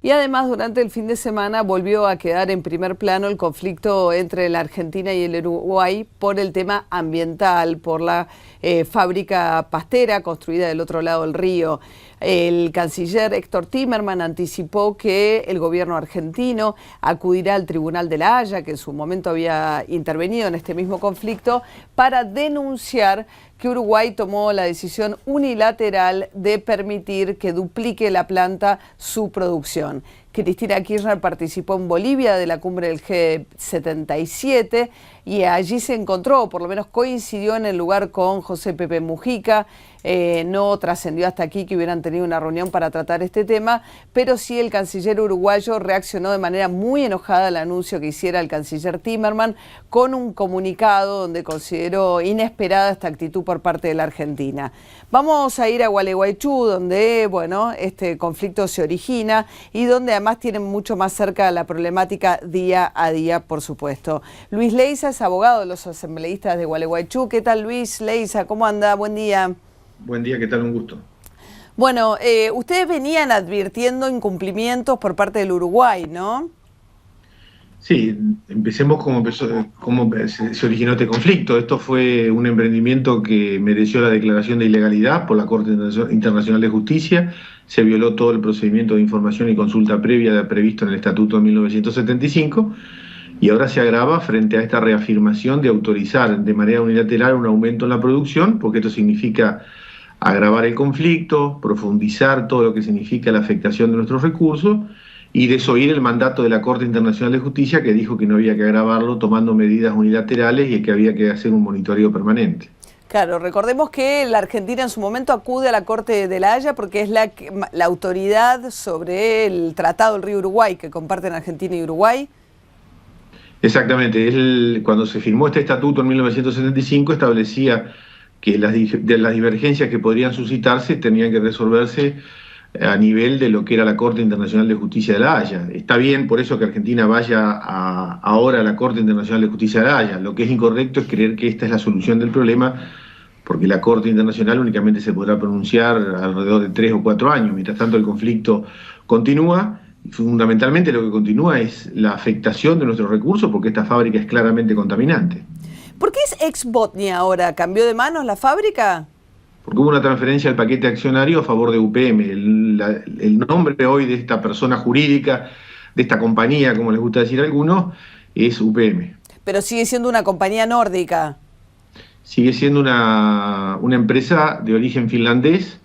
Y además, durante el fin de semana volvió a quedar en primer plano el conflicto entre la Argentina y el Uruguay por el tema ambiental, por la fábrica pastera construida del otro lado del río. El canciller Héctor Timerman anticipó que el gobierno argentino acudirá al Tribunal de la Haya, que en su momento había intervenido en este mismo conflicto, para denunciar que Uruguay tomó la decisión unilateral de permitir que duplique la planta su producción. Cristina Kirchner participó en Bolivia de la cumbre del G77 y allí se encontró, por lo menos coincidió en el lugar con José Pepe Mujica. No trascendió hasta aquí que hubieran tenido una reunión para tratar este tema, pero sí el canciller uruguayo reaccionó de manera muy enojada al anuncio que hiciera el canciller Timerman con un comunicado donde consideró inesperada esta actitud por parte de la Argentina. Vamos a ir a Gualeguaychú, donde este conflicto se origina y donde además tienen mucho más cerca la problemática día a día, por supuesto. Luis Leiza es abogado de los asambleístas de Gualeguaychú. ¿Qué tal, Luis Leiza? ¿Cómo anda? Buen día. Buen día, ¿qué tal? Un gusto. Bueno, ustedes venían advirtiendo incumplimientos por parte del Uruguay, ¿no? Sí, empecemos cómo se originó este conflicto. Esto fue un emprendimiento que mereció la declaración de ilegalidad por la Corte Internacional de Justicia. Se violó todo el procedimiento de información y consulta previa previsto en el Estatuto de 1975 y ahora se agrava frente a esta reafirmación de autorizar de manera unilateral un aumento en la producción, porque esto significa agravar el conflicto, profundizar todo lo que significa la afectación de nuestros recursos y desoír el mandato de la Corte Internacional de Justicia, que dijo que no había que agravarlo tomando medidas unilaterales y que había que hacer un monitoreo permanente. Claro, recordemos que la Argentina en su momento acude a la Corte de la Haya porque es la autoridad sobre el Tratado del Río Uruguay que comparten Argentina y Uruguay. Exactamente, cuando se firmó este estatuto en 1975 establecía que las divergencias que podrían suscitarse tenían que resolverse a nivel de lo que era la Corte Internacional de Justicia de la Haya. Está bien por eso que Argentina vaya ahora a la Corte Internacional de Justicia de la Haya. Lo que es incorrecto es creer que esta es la solución del problema, porque la Corte Internacional únicamente se podrá pronunciar alrededor de 3 o 4 años. Mientras tanto el conflicto continúa, y fundamentalmente lo que continúa es la afectación de nuestros recursos, porque esta fábrica es claramente contaminante. ¿Por qué es Ex-Botnia ahora? ¿Cambió de manos la fábrica? Porque hubo una transferencia al paquete accionario a favor de UPM. El nombre hoy de esta persona jurídica, de esta compañía, como les gusta decir a algunos, es UPM. Pero sigue siendo una compañía nórdica. Sigue siendo una empresa de origen finlandés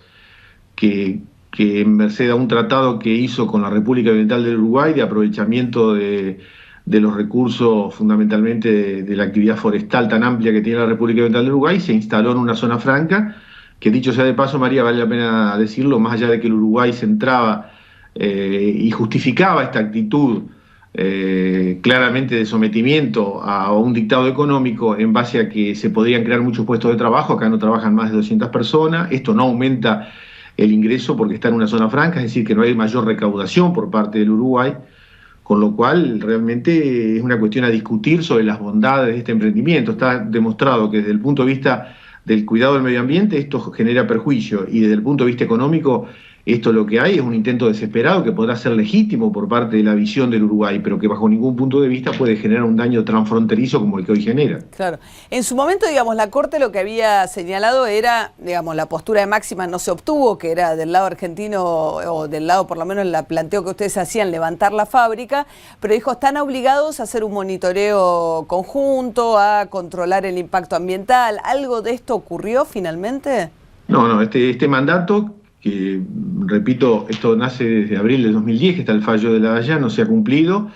que en merced a un tratado que hizo con la República Oriental del Uruguay de aprovechamiento de los recursos fundamentalmente de la actividad forestal tan amplia que tiene la República Oriental del Uruguay, se instaló en una zona franca, que dicho sea de paso, María, vale la pena decirlo, más allá de que el Uruguay se entraba y justificaba esta actitud claramente de sometimiento a un dictado económico en base a que se podrían crear muchos puestos de trabajo. Acá no trabajan más de 200 personas, esto no aumenta el ingreso porque está en una zona franca, es decir, que no hay mayor recaudación por parte del Uruguay, con lo cual realmente es una cuestión a discutir sobre las bondades de este emprendimiento. Está demostrado que desde el punto de vista del cuidado del medio ambiente esto genera perjuicio, y desde el punto de vista económico esto lo que hay es un intento desesperado que podrá ser legítimo por parte de la visión del Uruguay, pero que bajo ningún punto de vista puede generar un daño transfronterizo como el que hoy genera. Claro. En su momento, digamos, la Corte lo que había señalado era, digamos, la postura de máxima no se obtuvo, que era del lado argentino, o del lado, por lo menos, el planteo que ustedes hacían, levantar la fábrica, pero dijo, están obligados a hacer un monitoreo conjunto, a controlar el impacto ambiental. ¿Algo de esto ocurrió finalmente? No, este mandato, que repito, esto nace desde abril de 2010, que está el fallo de la Haya, no se ha cumplido,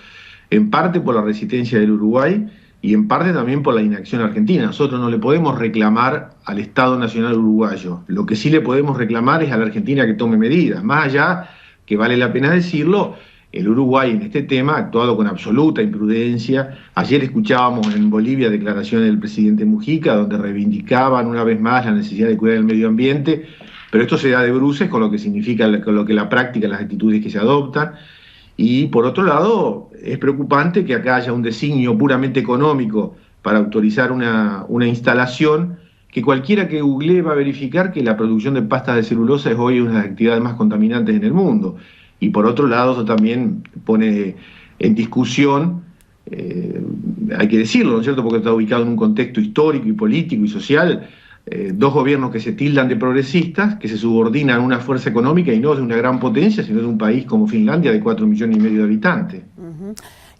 en parte por la resistencia del Uruguay y en parte también por la inacción argentina. Nosotros no le podemos reclamar al Estado Nacional Uruguayo, lo que sí le podemos reclamar es a la Argentina que tome medidas, más allá, que vale la pena decirlo, el Uruguay en este tema ha actuado con absoluta imprudencia. Ayer escuchábamos en Bolivia declaraciones del presidente Mujica, donde reivindicaban una vez más la necesidad de cuidar el medio ambiente, pero esto se da de bruces con lo que significa, con lo que la práctica, las actitudes que se adoptan. Y por otro lado, es preocupante que acá haya un designio puramente económico para autorizar una instalación que cualquiera que googlee va a verificar que la producción de pastas de celulosa es hoy una de las actividades más contaminantes en el mundo. y por otro lado eso también pone en discusión, hay que decirlo, ¿no es cierto?, porque está ubicado en un contexto histórico y político y social, dos gobiernos que se tildan de progresistas, que se subordinan a una fuerza económica y no de una gran potencia, sino de un país como Finlandia de 4,5 millones de habitantes.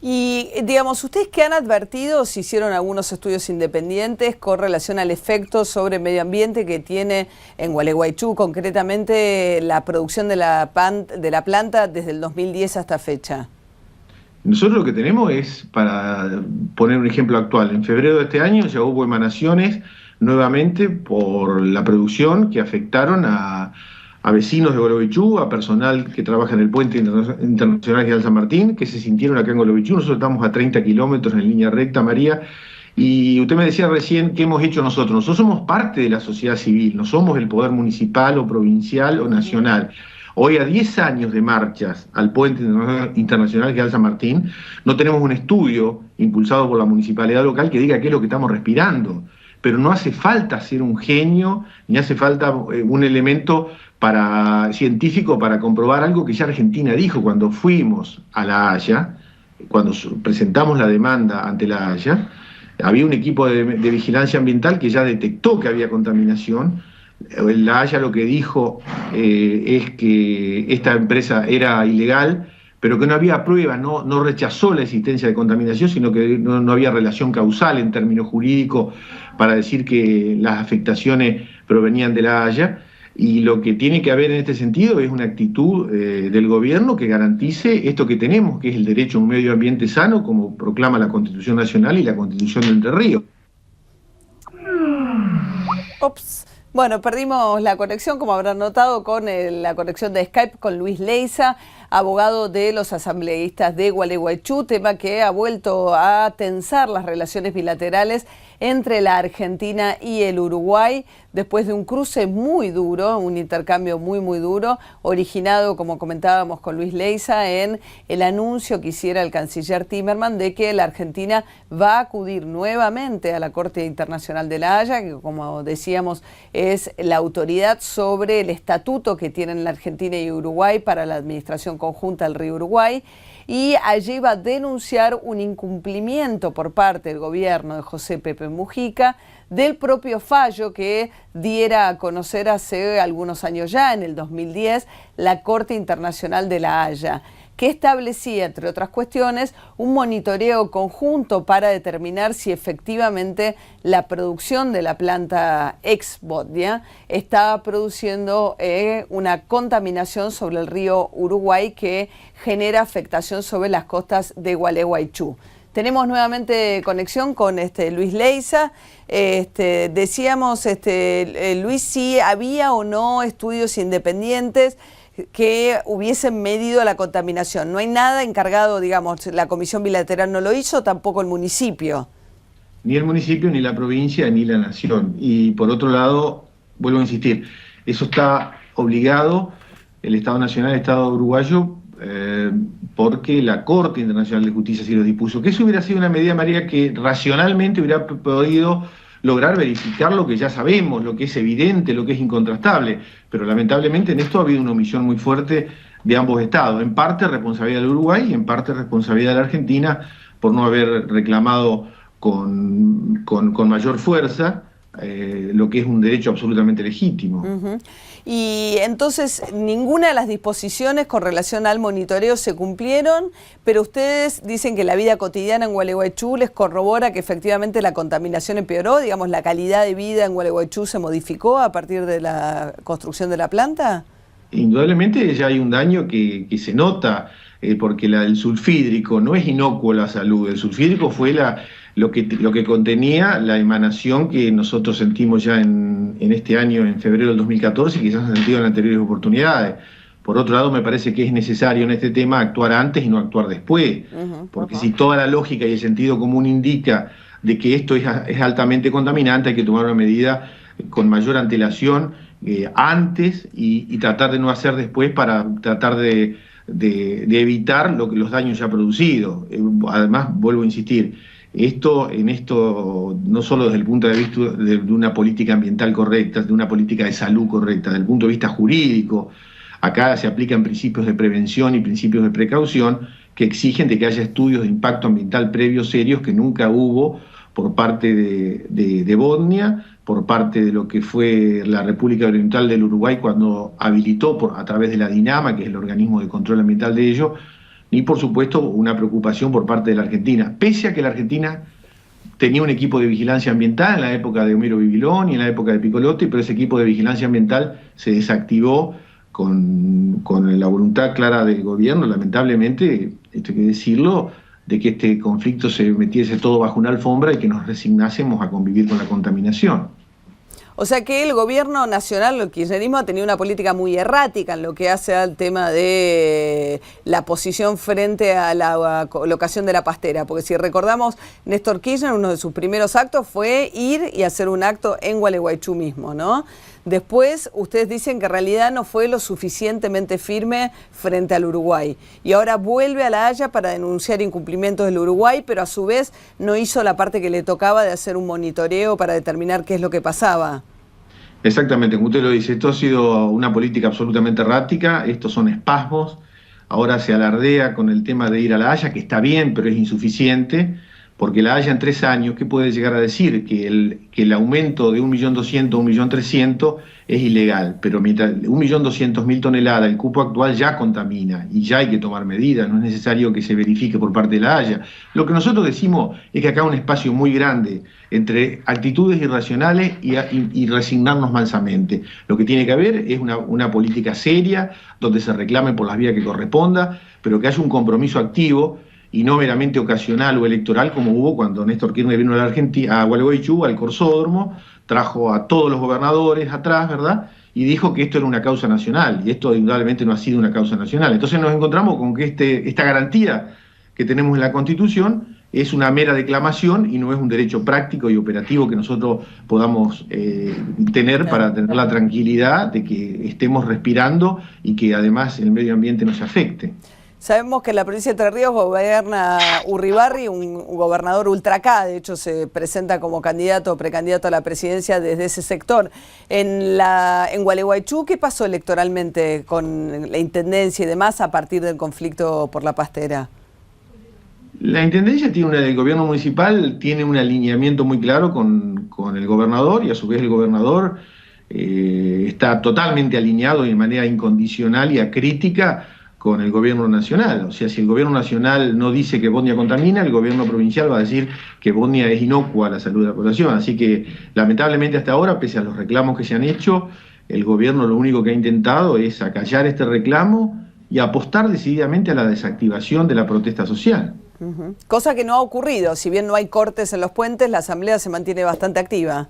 Y, digamos, ¿ustedes qué han advertido, si hicieron algunos estudios independientes con relación al efecto sobre el medio ambiente que tiene en Gualeguaychú, concretamente la producción de la planta desde el 2010 hasta fecha? Nosotros lo que tenemos es, para poner un ejemplo actual, en febrero de este año ya hubo emanaciones nuevamente por la producción que afectaron a vecinos de Gualeguaychú, a personal que trabaja en el puente internacional General San Martín, que se sintieron acá en Gualeguaychú. Nosotros estamos a 30 kilómetros en línea recta, María, y usted me decía recién qué hemos hecho nosotros. Nosotros somos parte de la sociedad civil, no somos el poder municipal o provincial o nacional. Hoy, a 10 años de marchas al puente internacional General San Martín, no tenemos un estudio impulsado por la municipalidad local que diga qué es lo que estamos respirando. Pero no hace falta ser un genio, ni hace falta un elemento científico para comprobar algo que ya Argentina dijo cuando fuimos a La Haya, cuando presentamos la demanda ante La Haya. Había un equipo de vigilancia ambiental que ya detectó que había contaminación. La Haya lo que dijo es que esta empresa era ilegal, pero que no había pruebas, no rechazó la existencia de contaminación, sino que no había relación causal en términos jurídicos para decir que las afectaciones provenían de La Haya. Y lo que tiene que haber en este sentido es una actitud del gobierno que garantice esto que tenemos, que es el derecho a un medio ambiente sano, como proclama la Constitución Nacional y la Constitución de Entre Ríos. Ops. Bueno, perdimos la conexión, como habrán notado, con la conexión de Skype con Luis Leiza, abogado de los asambleístas de Gualeguaychú, tema que ha vuelto a tensar las relaciones bilaterales entre la Argentina y el Uruguay, después de un cruce muy duro, un intercambio muy duro, originado, como comentábamos con Luis Leiza, en el anuncio que hiciera el canciller Timerman de que la Argentina va a acudir nuevamente a la Corte Internacional de La Haya, que, como decíamos, es la autoridad sobre el estatuto que tienen la Argentina y Uruguay para la administración conjunta del río Uruguay, y allí va a denunciar un incumplimiento por parte del gobierno de José Pepe Mujica del propio fallo que diera a conocer hace algunos años ya, en el 2010, la Corte Internacional de La Haya, que establecía, entre otras cuestiones, un monitoreo conjunto para determinar si efectivamente la producción de la planta ex Bodnia estaba produciendo una contaminación sobre el río Uruguay que genera afectación sobre las costas de Gualeguaychú. Tenemos nuevamente conexión con Luis Leiza. Decíamos, Luis, si había o no estudios independientes que hubiesen medido la contaminación. No hay nada encargado, digamos, la Comisión Bilateral no lo hizo, tampoco el municipio. Ni el municipio, ni la provincia, ni la nación. Y por otro lado, vuelvo a insistir, eso está obligado el Estado Nacional, el Estado uruguayo, porque la Corte Internacional de Justicia sí lo dispuso. Que eso hubiera sido una medida, María, que racionalmente hubiera podido lograr verificar lo que ya sabemos, lo que es evidente, lo que es incontrastable, pero lamentablemente en esto ha habido una omisión muy fuerte de ambos estados, en parte responsabilidad del Uruguay y en parte responsabilidad de la Argentina por no haber reclamado con mayor fuerza lo que es un derecho absolutamente legítimo. Y entonces ninguna de las disposiciones con relación al monitoreo se cumplieron, pero ustedes dicen que la vida cotidiana en Gualeguaychú les corrobora que efectivamente la contaminación empeoró, digamos, la calidad de vida en Gualeguaychú se modificó a partir de la construcción de la planta. Indudablemente ya hay un daño que se nota, porque el sulfídrico no es inocuo a la salud, el sulfídrico fue lo que contenía la emanación que nosotros sentimos ya en este año, en febrero del 2014, y que ya se han sentido en anteriores oportunidades. Por otro lado, me parece que es necesario en este tema actuar antes y no actuar después, porque si toda la lógica y el sentido común indica de que esto es altamente contaminante, hay que tomar una medida con mayor antelación antes y tratar de no hacer después para tratar de evitar los daños ya producidos. Además, vuelvo a insistir, esto no solo desde el punto de vista de una política ambiental correcta, de una política de salud correcta, desde el punto de vista jurídico, Acá se aplican principios de prevención y principios de precaución que exigen de que haya estudios de impacto ambiental previos serios que nunca hubo por parte de Bodnia, por parte de lo que fue la República Oriental del Uruguay cuando habilitó a través de la DINAMA, que es el organismo de control ambiental de ello, ni por supuesto una preocupación por parte de la Argentina, pese a que la Argentina tenía un equipo de vigilancia ambiental en la época de Homero Bibilón y en la época de Picolotti, pero ese equipo de vigilancia ambiental se desactivó con la voluntad clara del gobierno, lamentablemente, esto hay que decirlo, de que este conflicto se metiese todo bajo una alfombra y que nos resignásemos a convivir con la contaminación. O sea que el gobierno nacional, el kirchnerismo, ha tenido una política muy errática en lo que hace al tema de la posición frente a la colocación de la pastera. Porque si recordamos, Néstor Kirchner, uno de sus primeros actos fue ir y hacer un acto en Gualeguaychú mismo, ¿no? Después, ustedes dicen que en realidad no fue lo suficientemente firme frente al Uruguay. Y ahora vuelve a La Haya para denunciar incumplimientos del Uruguay, pero a su vez no hizo la parte que le tocaba de hacer un monitoreo para determinar qué es lo que pasaba. Exactamente, como usted lo dice, esto ha sido una política absolutamente errática, estos son espasmos, ahora se alardea con el tema de ir a La Haya, que está bien, pero es insuficiente, porque La Haya en 3 años, ¿qué puede llegar a decir? Que el aumento de 1.200.000 a 1.300.000 es ilegal, pero mientras 1.200.000 toneladas, el cupo actual ya contamina y ya hay que tomar medidas, no es necesario que se verifique por parte de La Haya. Lo que nosotros decimos es que acá hay un espacio muy grande entre actitudes irracionales y resignarnos mansamente. Lo que tiene que haber es una política seria, donde se reclame por las vías que corresponda, pero que haya un compromiso activo y no meramente ocasional o electoral como hubo cuando Néstor Kirchner vino a la Argentina, a Gualeguaychú, al Corsódromo, trajo a todos los gobernadores atrás, ¿verdad? Y dijo que esto era una causa nacional, y esto indudablemente no ha sido una causa nacional. Entonces nos encontramos con que esta garantía que tenemos en la Constitución es una mera declamación y no es un derecho práctico y operativo que nosotros podamos tener para tener la tranquilidad de que estemos respirando y que además el medio ambiente nos afecte. Sabemos que en la provincia de Entre Ríos gobierna Urribarri, un gobernador ultra K, de hecho se presenta como candidato o precandidato a la presidencia desde ese sector. En Gualeguaychú, ¿qué pasó electoralmente con la intendencia y demás a partir del conflicto por la pastera? La intendencia el gobierno municipal tiene un alineamiento muy claro con el gobernador y a su vez el gobernador está totalmente alineado de manera incondicional y acrítica con el gobierno nacional. O sea, si el gobierno nacional no dice que Bodnia contamina, el gobierno provincial va a decir que Bodnia es inocua a la salud de la población. Así que, lamentablemente hasta ahora, pese a los reclamos que se han hecho, el gobierno lo único que ha intentado es acallar este reclamo y apostar decididamente a la desactivación de la protesta social. Cosa que no ha ocurrido. Si bien no hay cortes en los puentes, la asamblea se mantiene bastante activa.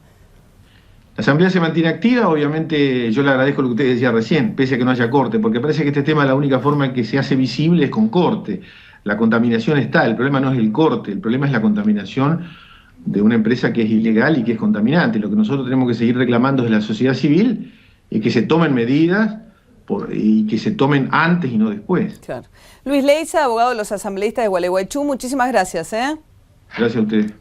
La asamblea se mantiene activa, obviamente yo le agradezco lo que usted decía recién, pese a que no haya corte, porque parece que este tema la única forma en que se hace visible es con corte. La contaminación está, el problema no es el corte, el problema es la contaminación de una empresa que es ilegal y que es contaminante. Lo que nosotros tenemos que seguir reclamando desde la sociedad civil es que se tomen medidas y que se tomen antes y no después. Claro. Luis Leiza, abogado de los asambleístas de Gualeguaychú, muchísimas gracias. Gracias a usted.